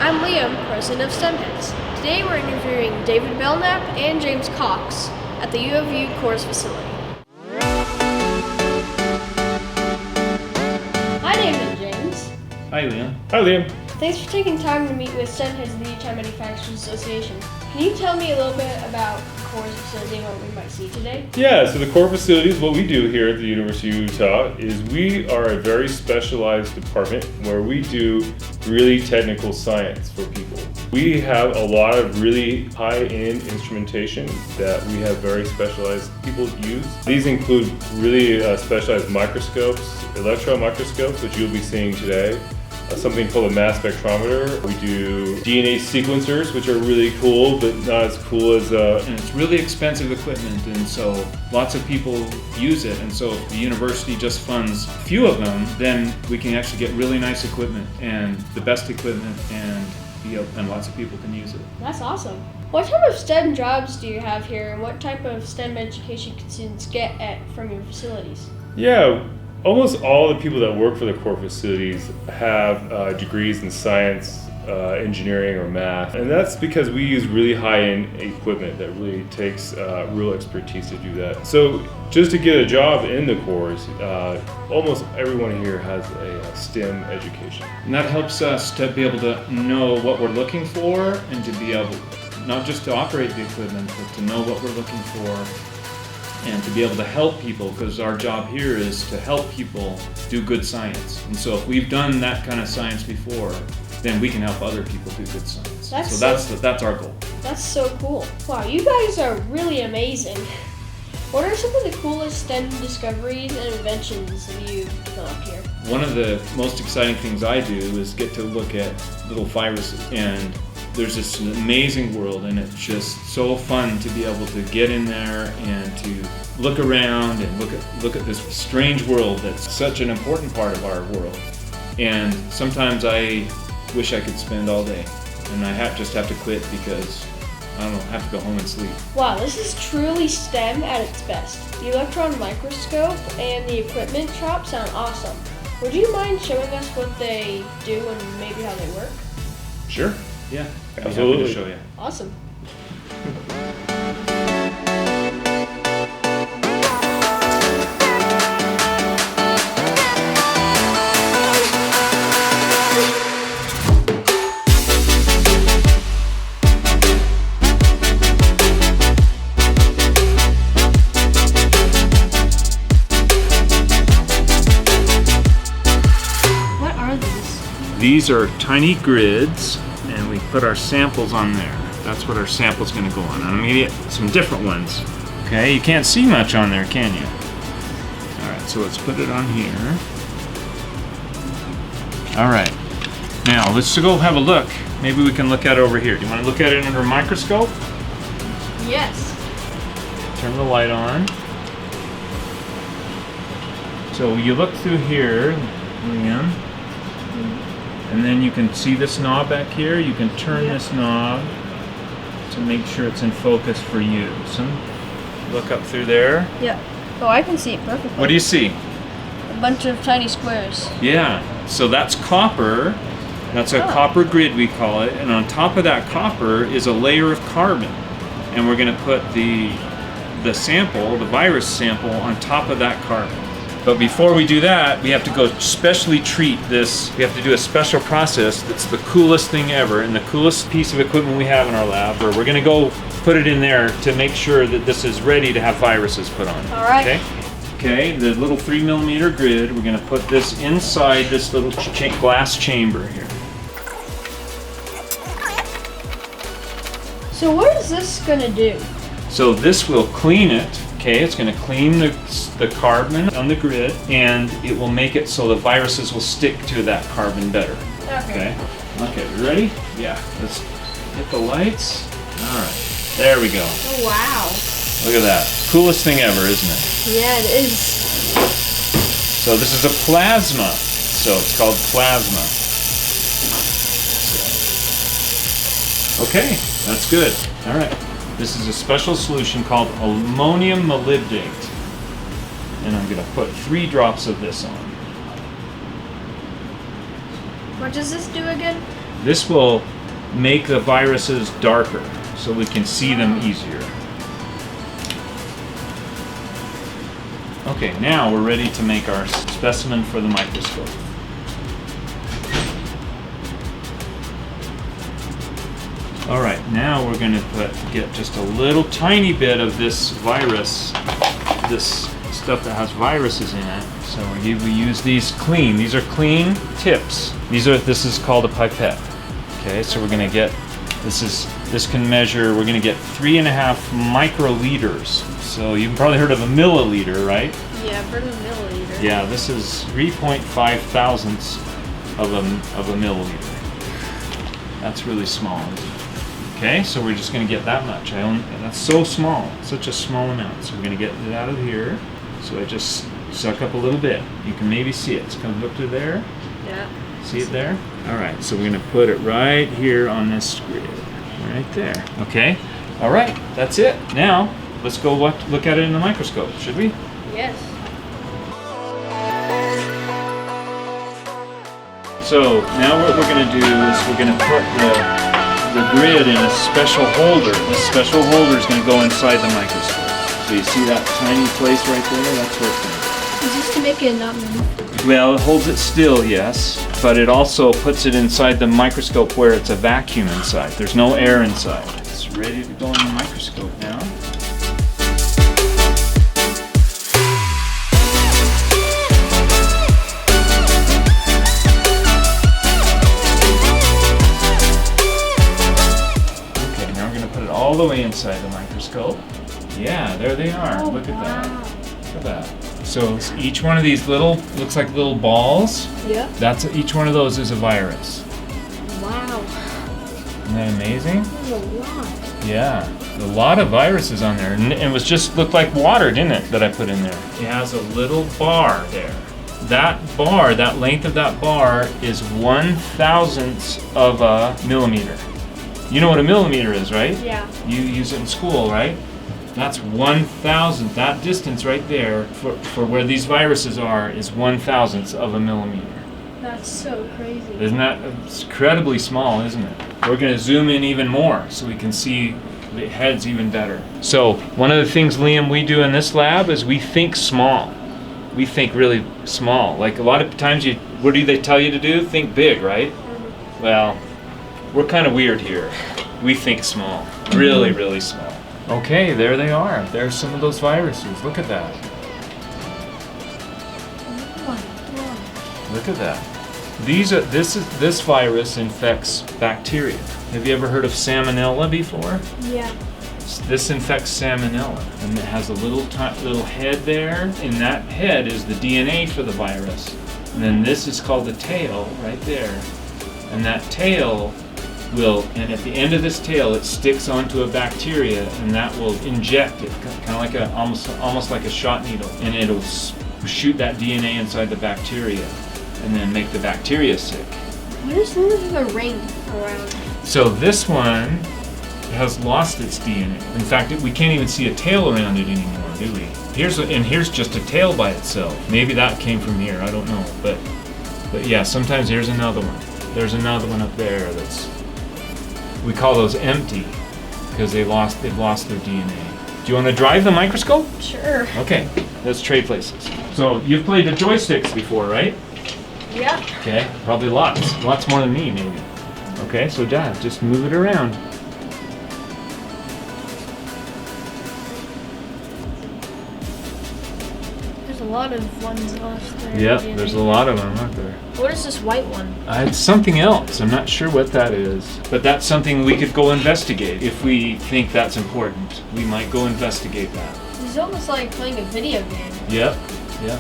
I'm Liam, president of STEMHEADS. Today we're interviewing David Belknap and James Cox at the U of U CORES facility. Hi David and James. Hi Liam. Hi Liam. Thanks for taking time to meet with STEMHEADS and the Utah Manufacturers Association. Can you tell me a little bit about CORES facility and what we might see today? Yeah, so the core facilities, what we do here at the University of Utah is we are a very specialized department where we do really technical science for people. We have a lot of really high-end instrumentation that we have very specialized people use. These include really specialized microscopes, electron microscopes, which you'll be seeing today. Something called a mass spectrometer. We do DNA sequencers, which are really cool, but not as cool as And it's really expensive equipment, and so lots of people use it. And so if the university just funds a few of them, then we can actually get really nice equipment and the best equipment, and lots of people can use it. That's awesome. What type of STEM jobs do you have here, and what type of STEM education can students get from your facilities? Yeah, almost all the people that work for the core facilities have degrees in science, engineering, or math. And that's because we use really high-end equipment that really takes real expertise to do that. So just to get a job in the CORES, almost everyone here has a STEM education. And that helps us to be able to know what we're looking for, and to be able not just to operate the equipment, but to know what we're looking for, and to be able to help people, because our job here is to help people do good science. And so if we've done that kind of science before, then we can help other people do good science. That's our goal. That's so cool. Wow, you guys are really amazing. What are some of the coolest STEM discoveries and inventions that you've developed here? One of the most exciting things I do is get to look at little viruses, and there's this amazing world, and it's just so fun to be able to get in there and to look around and look at this strange world that's such an important part of our world. And sometimes I wish I could spend all day, and I just have to quit because I don't know, I have to go home and sleep. Wow, this is truly STEM at its best. The electron microscope and the equipment shop sound awesome. Would you mind showing us what they do and maybe how they work? Sure. Yeah, Absolutely. I'd be happy to show you. Awesome. What are these? These are tiny grids, and we put our samples on there. That's what our sample's going to go on. I'm going to get some different ones. Okay, you can't see much on there, can you? All right, so let's put it on here. All right, now let's go have a look. Maybe we can look at it over here. Do you want to look at it under a microscope? Yes. Turn the light on. So you look through here, Liam. And then you can see this knob back here. You can turn this knob to make sure it's in focus for you. So look up through there. Yeah. Oh, I can see it perfectly. What do you see? A bunch of tiny squares. Yeah, so that's copper. That's a copper grid, we call it. And on top of that copper is a layer of carbon. And we're going to put the sample, the virus sample, on top of that carbon. But before we do that, we have to go specially treat this. We have to do a special process that's the coolest thing ever, and the coolest piece of equipment we have in our lab. We're going to go put it in there to make sure that this is ready to have viruses put on. All right. Okay, the little 3mm grid, we're going to put this inside this little glass chamber here. So what is this going to do? So this will clean it. Okay, it's going to clean the carbon on the grid, and it will make it so the viruses will stick to that carbon better. Okay. Okay, you ready? Yeah. Let's hit the lights. All right. There we go. Oh, wow. Look at that. Coolest thing ever, isn't it? Yeah, it is. So this is a plasma. So it's called plasma. Okay, that's good. All right. This is a special solution called ammonium molybdate. And I'm going to put 3 drops of this on. What does this do again? This will make the viruses darker so we can see them easier. Okay, now we're ready to make our specimen for the microscope. All right, now we're going to get just a little tiny bit of this virus, this stuff that has viruses in it. So we use these clean. These are clean tips. This is called a pipette. Okay, so we're going to get, this can measure, we're going to get 3.5 microliters. So you've probably heard of a milliliter, right? Yeah, I've heard of a milliliter. Yeah, this is 3.5 thousandths of a milliliter. That's really small, isn't it? Okay, so we're just going to get that much. That's so small, such a small amount. So we're going to get it out of here. So I just suck up a little bit. You can maybe see it. It's coming up to there. Yeah. See it there? All right, so we're going to put it right here on this grid. Right there. Okay, all right, that's it. Now, let's go look at it in the microscope, should we? Yes. So now what we're going to do is we're going to put the grid in a special holder. This special holder is going to go inside the microscope. So you see that tiny place right there? That's where it's going to Is this to make it not move? go. Well, it holds it still, yes, but it also puts it inside the microscope where it's a vacuum inside. There's no air inside. It's ready to go in the microscope now. All the way inside the microscope. Yeah, there they are. Oh, Look at wow. that. Look at that. So each one of these looks like little balls. Yep. Each one of those is a virus. Wow. Isn't that amazing? That's a lot. Yeah, a lot of viruses on there. And it looked like water, didn't it, that I put in there? It has a little bar there. That bar, that length of that bar is 1/1000th of a millimeter. You know what a millimeter is, right? Yeah. You use it in school, right? That's 1/1000th. That distance right there for where these viruses are is 1/1000th of a millimeter. That's so crazy. Isn't that incredibly small, isn't it? We're going to zoom in even more so we can see the heads even better. So one of the things, Liam, we do in this lab is we think small. We think really small. Like a lot of times, what do they tell you to do? Think big, right? Mm-hmm. Well, we're kind of weird here. We think small, really, really small. Okay, there they are. There's some of those viruses. Look at that. Look at that. This virus infects bacteria. Have you ever heard of salmonella before? Yeah. This infects salmonella, and it has a little head there. In that head is the DNA for the virus, and then this is called the tail right there, and that tail and at the end of this tail, it sticks onto a bacteria, and that will inject it, kind of like almost like a shot needle, and it'll shoot that DNA inside the bacteria, and then make the bacteria sick. What is this a ring around? So this one has lost its DNA. In fact, we can't even see a tail around it anymore, do we? Here's just a tail by itself. Maybe that came from here. I don't know, but yeah. Sometimes here's another one. There's another one up there we call those empty because they've lost their DNA. Do you want to drive the microscope? Sure. Okay, let's trade places. So you've played the joysticks before, right? Yeah. Okay, probably lots more than me, maybe. Okay, so Dad, just move it around. There's a lot of ones lost there. Yep, there's a lot of them, aren't there? What is this white one? It's something else. I'm not sure what that is. But that's something we could go investigate. If we think that's important, we might go investigate that. It's almost like playing a video game. Yep, yep.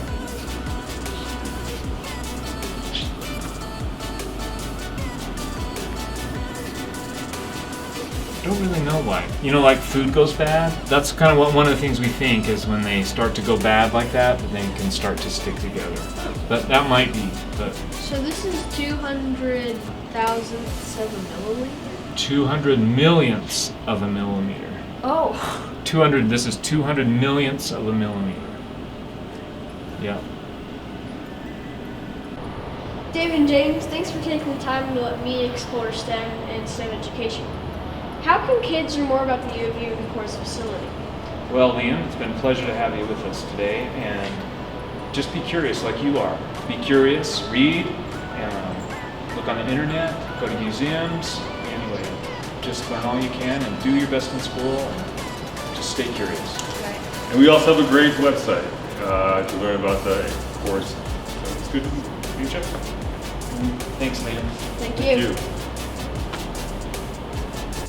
I don't really know why. You know, like food goes bad? That's kind of one of the things we think is when they start to go bad like that, they can start to stick together. But that might be. But So this is 200 thousandths of a milliliter? 200 millionths of a millimeter. Oh. This is 200 millionths of a millimeter. Yeah. David and James, thanks for taking the time to let me explore STEM and STEM education. How can kids learn more about the U of U and CORES facility? Well, Liam, it's been a pleasure to have you with us today, and just be curious like you are. Be curious, read, look on the internet, go to museums. Anyway, just learn all you can and do your best in school and just stay curious. Right. And we also have a great website to learn about the course. So it's good to meet you. Thanks, Liam. Thank you. Thank you.